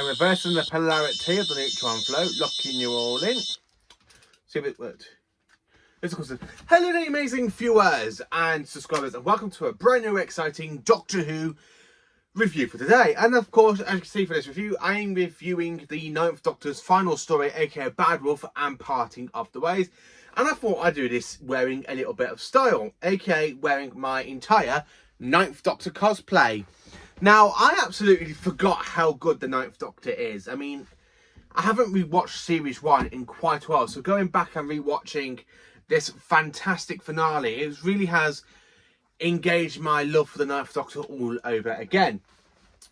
I'm reversing the polarity of the neutron flow, locking you all in. See if it worked. Hello there, amazing viewers and subscribers, and welcome to a brand new exciting Doctor Who review for today. And of course, as you can see for this review, I'm reviewing the Ninth Doctor's final story, aka Bad Wolf and Parting of the Ways. And I thought I'd do this wearing a little bit of style, aka wearing my entire Ninth Doctor cosplay. Now, I absolutely forgot how good the Ninth Doctor is. I mean, I haven't rewatched Series 1 in quite a while, so going back and rewatching this fantastic finale, it really has engaged my love for the Ninth Doctor all over again.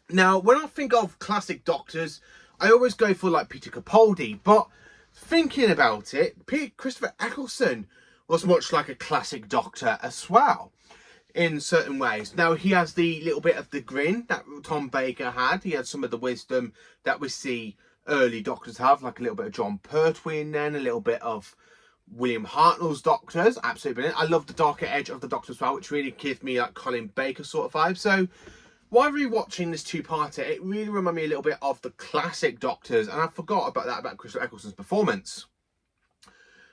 Now, when I think of classic Doctors, I always go for like Peter Capaldi, but thinking about it, Christopher Eccleston was much like a classic Doctor as well, in certain ways. Now, he has the little bit of the grin that Tom Baker had. He had some of the wisdom that we see early Doctors have, like a little bit of John Pertwee in then, a little bit of William Hartnell's Doctors. Absolutely brilliant. I love the darker edge of the Doctor as well, which really gives me like Colin Baker sort of vibe. So while rewatching this two-parter, it really reminded me a little bit of the classic Doctors, and I forgot about that, about Christopher Eccleston's performance.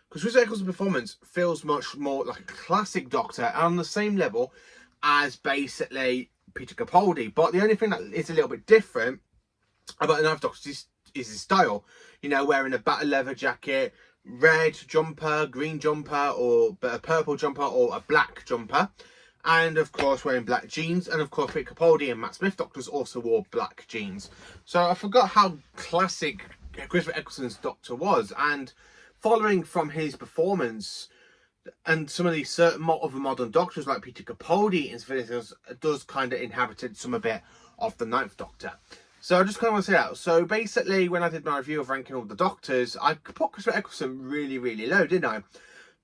Because Christopher Eccleston's performance feels much more like a classic Doctor, and on the same level as basically Peter Capaldi. But the only thing that is a little bit different about the Ninth Doctor is his style. You know, wearing a battle leather jacket, red jumper, green jumper, or a purple jumper, or a black jumper. And of course wearing black jeans. And of course Peter Capaldi and Matt Smith Doctors also wore black jeans. So I forgot how classic Christopher Eccleston's Doctor was. And following from his performance and some of these certain other modern Doctors like Peter Capaldi does kind of inhabited some a bit of the Ninth Doctor. So I just kind of want to say that. So basically, when I did my review of ranking all the Doctors, I put Christopher Eccleston really, really low, didn't I?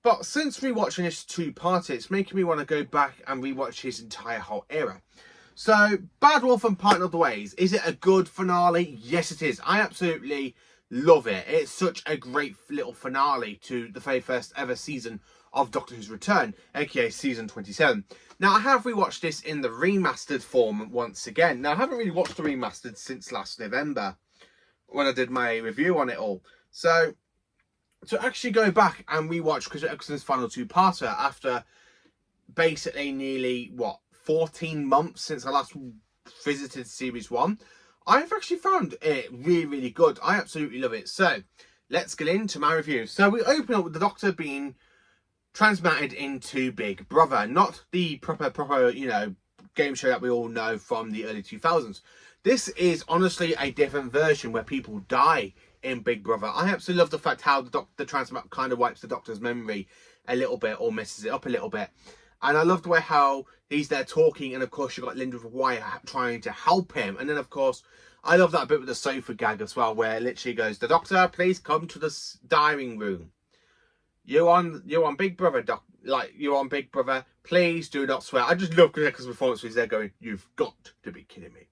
But since rewatching this two-parter, it's making me want to go back and rewatch his entire whole era. So, Bad Wolf and Parting of the Ways. Is it a good finale? Yes, it is. I absolutely love it. It's such a great little finale to the very first ever season of Doctor Who's Return, aka season 27. Now, I have rewatched this in the remastered form once again. Now, I haven't really watched the remastered since last November, when I did my review on it all. So, to actually go back and rewatch Christopher Eccleston's final two-parter after basically nearly, 14 months since I last visited Series 1, I've actually found it really, really good. I absolutely love it. So, let's get into my review. So, we open up with the Doctor being transmitted into Big Brother, not the proper, you know, game show that we all know from the early 2000s. This is honestly a different version where people die in Big Brother. I absolutely love the fact how the transmit kind of wipes the Doctor's memory a little bit, or messes it up a little bit. And I love the way how he's there talking, and of course you've got Linda Wyatt trying to help him. And then of course, I love that bit with the sofa gag as well, where it literally goes, "The Doctor, please come to the dining room. You're on Big Brother, you're on Big Brother. Please do not swear." I just love Chris Eccleston's performance when he's there going, "You've got to be kidding me."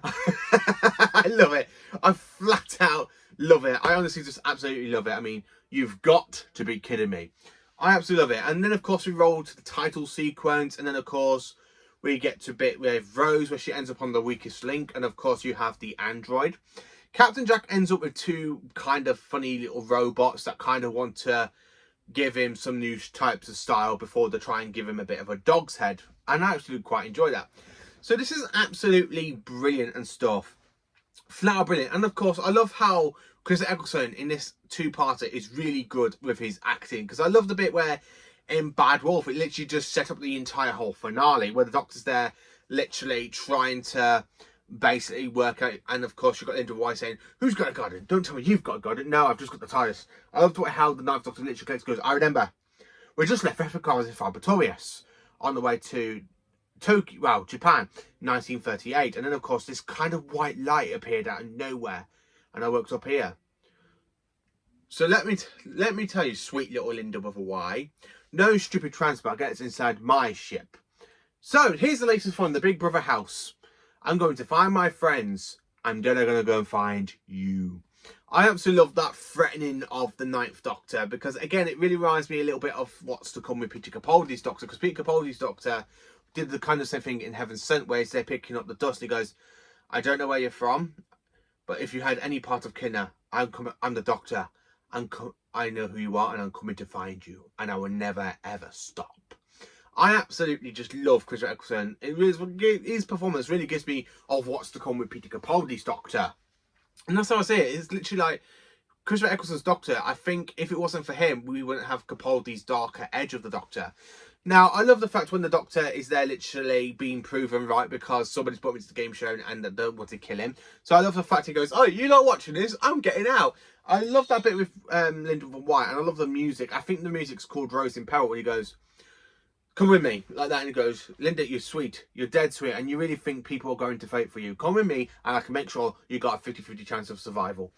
I love it. I flat out love it. I honestly just absolutely love it. I mean, you've got to be kidding me. I absolutely love it. And then of course we roll to the title sequence, and then of course we get to bit with Rose where she ends up on the weakest link, and of course you have the android. Captain Jack ends up with two kind of funny little robots that kind of want to give him some new types of style before they try and give him a bit of a dog's head. And I actually quite enjoy that. So this is absolutely brilliant and stuff. Flat out brilliant. And of course, I love how Chris Eccleston in this two-parter is really good with his acting. Because I love the bit where in Bad Wolf, it literally just set up the entire whole finale, where the Doctor's there literally trying to basically work out, and of course you've got Linda Wyatt saying, "Who's got a garden? Don't tell me you've got a garden." "No, I've just got the TARDIS." I love how the Ninth Doctor literally goes, "I remember, we just left Replicars in Fabritorius on the way to Tokyo, well, Japan, 1938. And then of course this kind of white light appeared out of nowhere, and I woke up here." So let me tell you, sweet little Linda with a Y, no stupid transport gets inside my ship. So here's the latest from the Big Brother house. "I'm going to find my friends, and then I'm going to go and find you." I absolutely love that threatening of the Ninth Doctor, because again, it really reminds me a little bit of what's to come with Peter Capaldi's Doctor, because Peter Capaldi's Doctor did the kind of same thing in Heaven Sent, where they're picking up the dust, and he goes, "I don't know where you're from, but if you had any part of Kinner, I'm the Doctor. I know who you are, and I'm coming to find you, and I will never ever stop. I absolutely just love Christopher Eccleston. His performance really gives me of what's to come with Peter Capaldi's Doctor. And that's how I say it. It's literally like Christopher Eccleston's Doctor. I think if it wasn't for him, we wouldn't have Capaldi's darker edge of the Doctor. Now, I love the fact when the Doctor is there literally being proven right because somebody's brought me to the game show and they don't want to kill him. So I love the fact he goes, oh, you're not watching this? I'm getting out. I love that bit with Lyndon Von White, and I love the music. I think the music's called Rose in Peril, where he goes, come with me, like that, and he goes, Linda, you're sweet, you're dead sweet, and you really think people are going to fight for you. Come with me, and I can make sure you got a 50-50 chance of survival.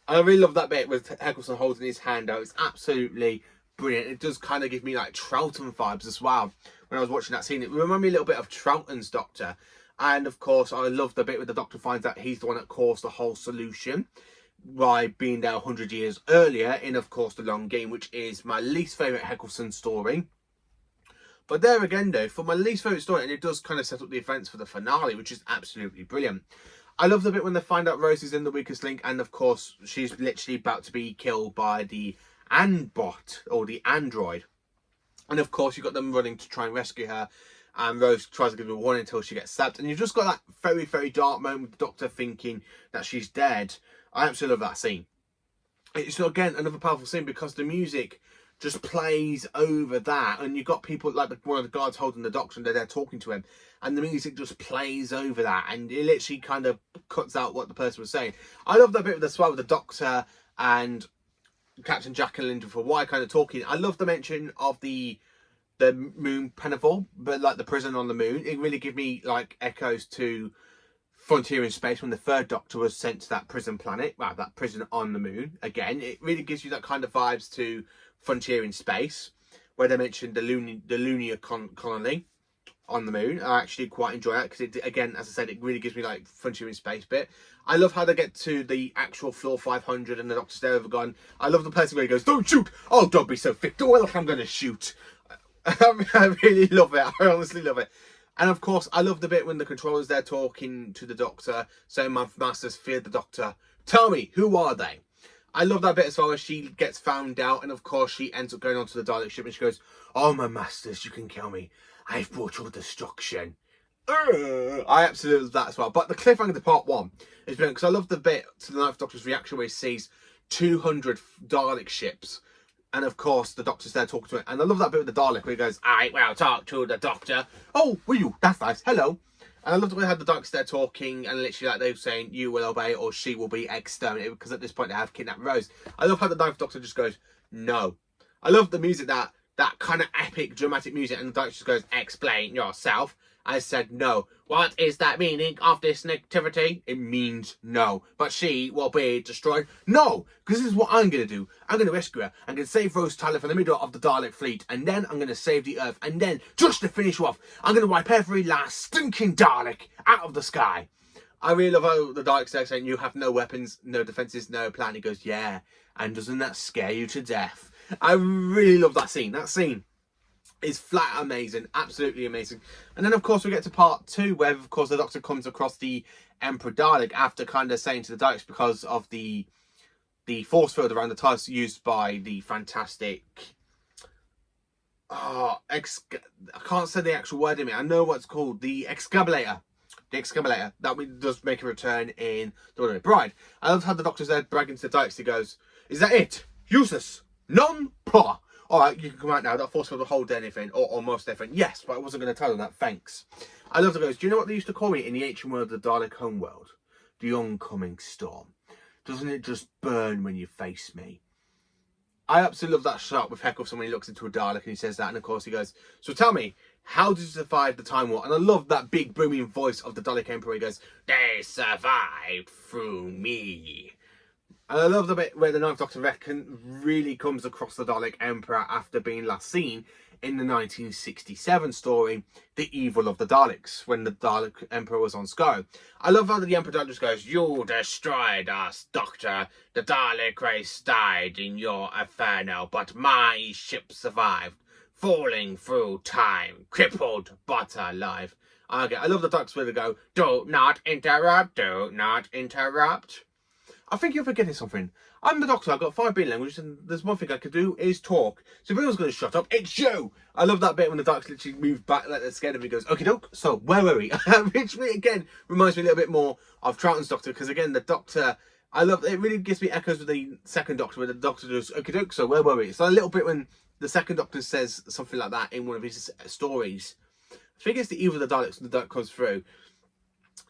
And I really love that bit with Eccleston holding his hand out. It's absolutely brilliant. It does kind of give me like Troughton vibes as well. When I was watching that scene, it reminded me a little bit of Troughton's Doctor. And of course, I love the bit where the Doctor finds out he's the one that caused the whole solution by being there 100 years earlier in, of course, The Long Game, which is my least favourite Eccleston story. But there again, though, for my least favourite story, and it does kind of set up the events for the finale, which is absolutely brilliant. I love the bit when they find out Rose is in the weakest link, and of course, she's literally about to be killed by the Andbot, or the android. And of course, you've got them running to try and rescue her, and Rose tries to give her a warning until she gets stabbed. And you've just got that very, very dark moment with the Doctor thinking that she's dead. I absolutely love that scene. It's, again, another powerful scene because the music just plays over that, and you've got people like one of the guards holding the Doctor and they're there talking to him, and the music just plays over that, and it literally kind of cuts out what the person was saying. I love that bit with the Doctor and Captain Jack and Lyndon Von White kind of talking. I love the mention of the moon Penavol, but like the prison on the moon. It really gave me like echoes to Frontier in Space when the third Doctor was sent to that prison planet, well, that prison on the moon. Again, it really gives you that kind of vibes to Frontier in Space, where they mentioned the lunar colony on the moon. I actually quite enjoy that because, it, again, as I said, it really gives me like Frontier in Space bit. I love how they get to the actual floor 500 and the Doctor's there with a gun. I love the person where he goes, don't shoot! Oh, don't be so thick. Don't look, I'm going to shoot. I really love it. I honestly love it. And of course, I love the bit when the controller's there talking to the Doctor, saying my masters feared the Doctor. Tell me, who are they? I love that bit as well as she gets found out, and of course she ends up going onto the Dalek ship and she goes, oh, my masters, you can kill me. I've brought your destruction. I absolutely love that as well. But the cliffhanger to part one is brilliant because I love the bit to the Ninth Doctor's reaction where he sees 200 Dalek ships. And of course, the Doctor's there talking to it. And I love that bit with the Dalek where he goes, I will talk to the Doctor. Oh, will you? That's nice. Hello. And I love the way they had the Daleks there talking and literally like they were saying, you will obey or she will be exterminated, because at this point they have kidnapped Rose. I love how the Ninth Doctor just goes, no. I love the music, that kind of epic, dramatic music, and the Doctor just goes, explain yourself. I said no. What is that meaning of this negativity? It means no. But she will be destroyed. No! Because this is what I'm going to do. I'm going to rescue her. I'm going to save Rose Tyler from the middle of the Dalek fleet. And then I'm going to save the Earth. And then, just to finish off, I'm going to wipe every last stinking Dalek out of the sky. I really love how the Dalek's there saying, you have no weapons, no defences, no plan. He goes, yeah. And doesn't that scare you to death? I really love that scene. That scene is flat amazing, absolutely amazing. And then of course we get to part two, where of course the Doctor comes across the Emperor Dalek after kind of saying to the Daleks, because of the force field around the TARDIS used by the fantastic I can't say the actual word in it. I know what it's called, the Excabulator. The Excabulator that does make a return in The Runaway Bride. I love how the Doctor's there bragging to the Daleks. He goes, is that it? Useless. Non plus. Alright, you can come out now. That force field will hold anything, or almost anything. Yes, but I wasn't going to tell them that. Thanks. I love the goes, do you know what they used to call me in the ancient world of the Dalek homeworld? The oncoming storm. Doesn't it just burn when you face me? I absolutely love that shot with Eccleston when he looks into a Dalek and he says that. And of course he goes, so tell me, how did you survive the Time War? And I love that big booming voice of the Dalek Emperor. He goes, they survived through me. And I love the bit where the Ninth Doctor really comes across the Dalek Emperor after being last seen in the 1967 story, The Evil of the Daleks, when the Dalek Emperor was on Skaro. I love how the Emperor just goes, you destroyed us, Doctor. The Dalek race died in your inferno, but my ship survived, falling through time, crippled but alive. Okay, I love the Daleks where they go, do not interrupt, do not interrupt. I think you're forgetting something. I'm the Doctor, I've got 5 billion languages, and there's one thing I could do is talk. So if anyone's going to shut up, it's you! I love that bit when the Doctor literally moves back like they're scared of him. He goes, okie doke, so where were we? Which, again, reminds me a little bit more of Troughton's Doctor, because again, the Doctor, I love, it really gives me echoes with the second Doctor, where the Doctor goes, okie doke, so where were we? So a little bit when the second Doctor says something like that in one of his stories. I think it's the Evil of the Daleks when the Dalek comes through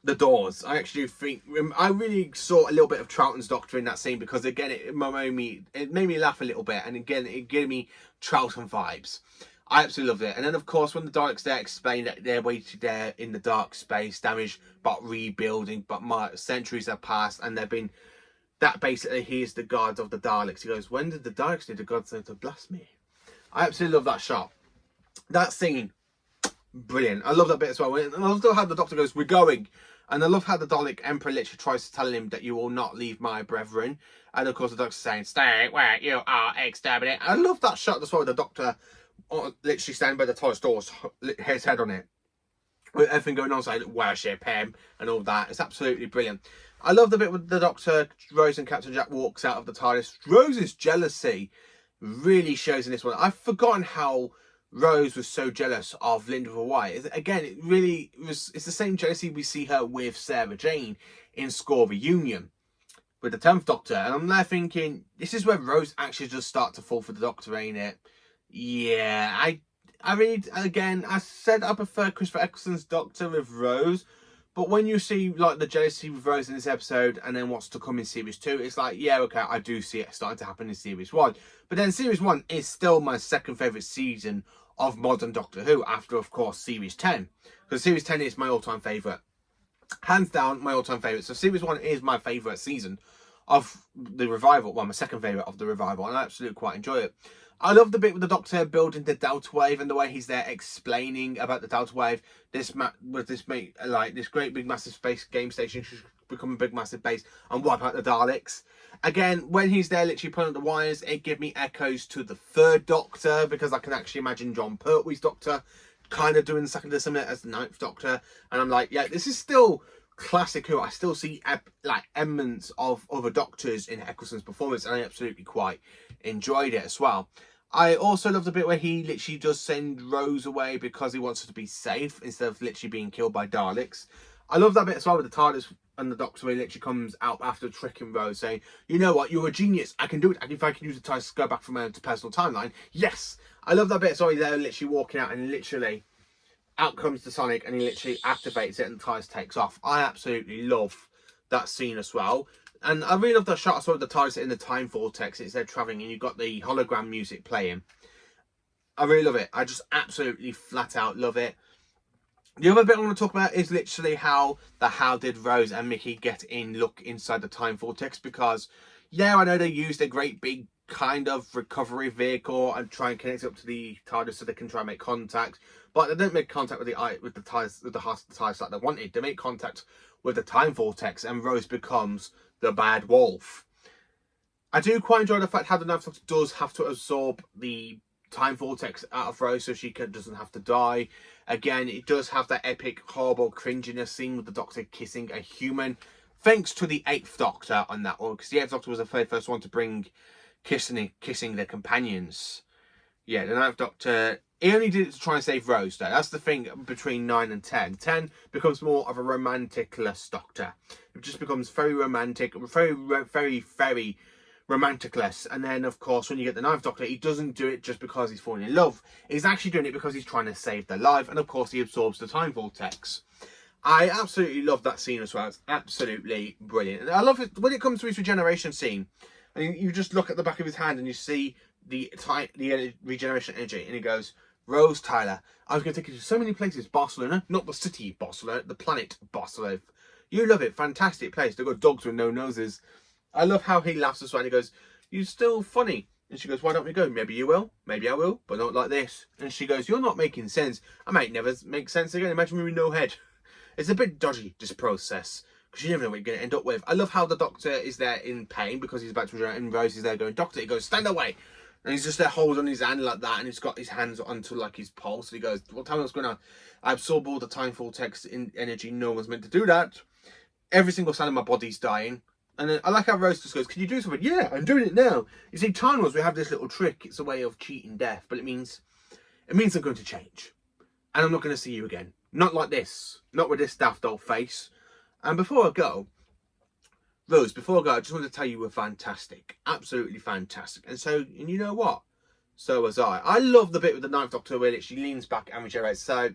the doors. I actually think I really saw a little bit of Troughton's Doctor in that scene, because again it made me laugh a little bit, and again it gave me Troughton vibes. I absolutely loved it. And then of course when the Daleks there explain that they're waiting there in the dark space, damaged but rebuilding, but centuries have passed, and they've been that basically he is the god of the Daleks. He goes, when did the Daleks need a god to bless me? I absolutely love that shot. That scene, brilliant. I love that bit as well. And I love how the Doctor goes, we're going. And I love how the Dalek Emperor literally tries to tell him that you will not leave my brethren. And of course the Doctor's saying, stay where you are, exterminate. I love that shot as well, the Doctor literally standing by the TARDIS doors, his head on it, with everything going on, so like, worship him and all that. It's absolutely brilliant. I love the bit with the Doctor, Rose and Captain Jack walks out of the TARDIS. Rose's jealousy really shows in this one. I've forgotten how Rose was so jealous of Linda White. Again, it really was, it's the same jealousy we see her with Sarah Jane in Score Reunion with the 10th Doctor. And I'm there thinking, this is where Rose actually does start to fall for the Doctor, ain't it? Yeah, I really, again, I said I prefer Christopher Eccleston's Doctor with Rose, but when you see like the jealousy with Rose in this episode and then what's to come in series 2, it's like, yeah, okay, I do see it starting to happen in series 1. But then series 1 is still my second favourite season of modern Doctor Who, after of course series 10, because series 10 is my all-time favourite, hands down my all-time favourite. So series 1 is my favourite season of the revival, well, my second favourite of the revival, and I absolutely quite enjoy it. I love the bit with the Doctor building the Delta Wave and the way he's there explaining about the Delta Wave. This great big massive space game station should become a big massive base and wipe out the Daleks. Again, when he's there literally pulling up the wires, it gives me echoes to the 3rd Doctor, because I can actually imagine John Pertwee's Doctor kind of doing something similar as the 9th Doctor. And I'm like, yeah, this is still classic Who. I still see like elements of other Doctors in Eccleston's performance, and I absolutely quite enjoyed it as well. I also love the bit where he literally does send Rose away because he wants her to be safe instead of literally being killed by Daleks. I love that bit as well with the TARDIS and the Doctor, where he literally comes out after tricking Rose, saying, you know what, you're a genius, I can do it. If I can use the TARDIS to go back from my own personal timeline, yes. I love that bit. So he's there literally walking out, and literally out comes the Sonic, and he literally activates it and the TARDIS takes off. I absolutely love that scene as well. And I really love that shot as well, the TARDIS in the time vortex. It's there travelling, and you've got the hologram music playing. I really love it. I just absolutely flat out love it. The other bit I want to talk about is literally how did Rose and Mickey get in, look inside the time vortex, because yeah, I know they used a great big kind of recovery vehicle and try and connect it up to the TARDIS so they can try and make contact, but they don't make contact with the TARDIS like they wanted. They make contact with the time vortex, and Rose becomes the bad wolf. I do quite enjoy the fact how the 9th Doctor does have to absorb the time vortex out of Rose so she doesn't have to die. Again, it does have that epic, horrible cringiness scene with the Doctor kissing a human, thanks to the 8th Doctor on that one, because the 8th Doctor was the very first one to bring kissing their companions. Yeah, the 9th Doctor, he only did it to try and save Rose, though. That's the thing between 9 and 10. 10 becomes more of a romantic-less Doctor. It just becomes very romantic, very, very, very romantic-less. And then, of course, when you get the 9th Doctor, he doesn't do it just because he's falling in love. He's actually doing it because he's trying to save their life. And, of course, he absorbs the time vortex. I absolutely love that scene as well. It's absolutely brilliant. And I love it when it comes to his regeneration scene. And you just look at the back of his hand and you see the regeneration energy, and he goes, Rose Tyler, I was going to take you to so many places. Barcelona, not the city Barcelona, the planet Barcelona. You love it, fantastic place. They've got dogs with no noses. I love how he laughs as well. And he goes, you're still funny. And she goes, why don't we go? Maybe you will, maybe I will, but not like this. And she goes, you're not making sense. I might never make sense again. Imagine me with no head. It's a bit dodgy, this process, because you never know what you're going to end up with. I love how the Doctor is there in pain because he's about to regenerate, and Rose is there going, Doctor, he goes, stand away. And he's just there holding his hand like that, and he's got his hands onto like his pulse. And he goes, well, tell me what's going on. I absorb all the time vortex in energy. No one's meant to do that. Every single cell in my body's dying. And then I like how Rose just goes, can you do something? Yeah, I'm doing it now. You see, Time Wars, we have this little trick. It's a way of cheating death, but it means I'm going to change. And I'm not going to see you again. Not like this. Not with this daft old face. And before I go, Rose, I just want to tell you were fantastic. Absolutely fantastic. And you know what? So was I. I love the bit with the Ninth Doctor where she leans back and regenerates. So,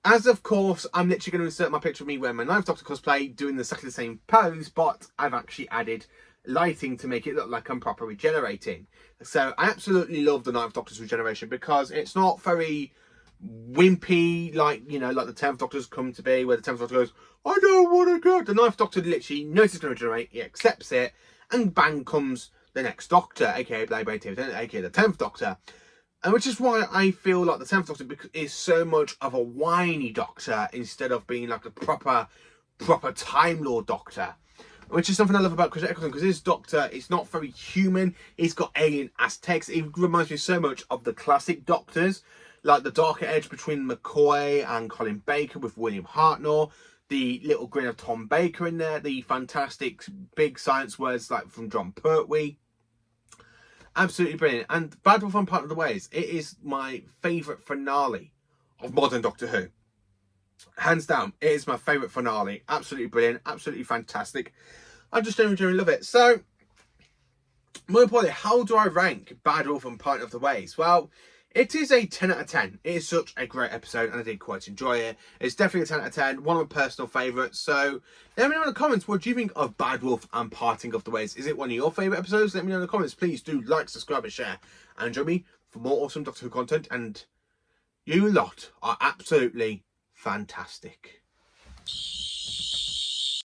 as of course, I'm literally going to insert my picture of me wearing my Ninth Doctor cosplay, doing exactly the same pose, but I've actually added lighting to make it look like I'm proper regenerating. So I absolutely love the Ninth Doctor's regeneration because it's not very wimpy like, you know, like the 10th Doctor's come to be, where the 10th Doctor goes, I don't want to go. The Ninth Doctor literally knows it's going to regenerate, he accepts it, and bang comes the next Doctor, aka aka the 10th Doctor. And which is why I feel like the 10th Doctor is so much of a whiny Doctor instead of being like a proper Time Lord Doctor. Which is something I love about Chris Eccleston, because his Doctor is not very human. He's got alien Aztecs. It reminds me so much of the classic Doctors, like the darker edge between McCoy and Colin Baker with William Hartnell, the little grin of Tom Baker in there, the fantastic big science words like from John Pertwee. Absolutely brilliant. And Bad Wolf and Part of the Ways, it is my favourite finale of modern Doctor Who. Hands down, it is my favourite finale. Absolutely brilliant, absolutely fantastic. I just genuinely love it. So, more importantly, how do I rank Bad Wolf and Part of the Ways? Well, it is a 10 out of 10. It is such a great episode and I did quite enjoy it. It's definitely a 10 out of 10, one of my personal favourites. So let me know in the comments, what do you think of Bad Wolf and Parting of the Ways? Is it one of your favourite episodes? Let me know in the comments. Please do like, subscribe and share. And join me for more awesome Doctor Who content. And you lot are absolutely fantastic.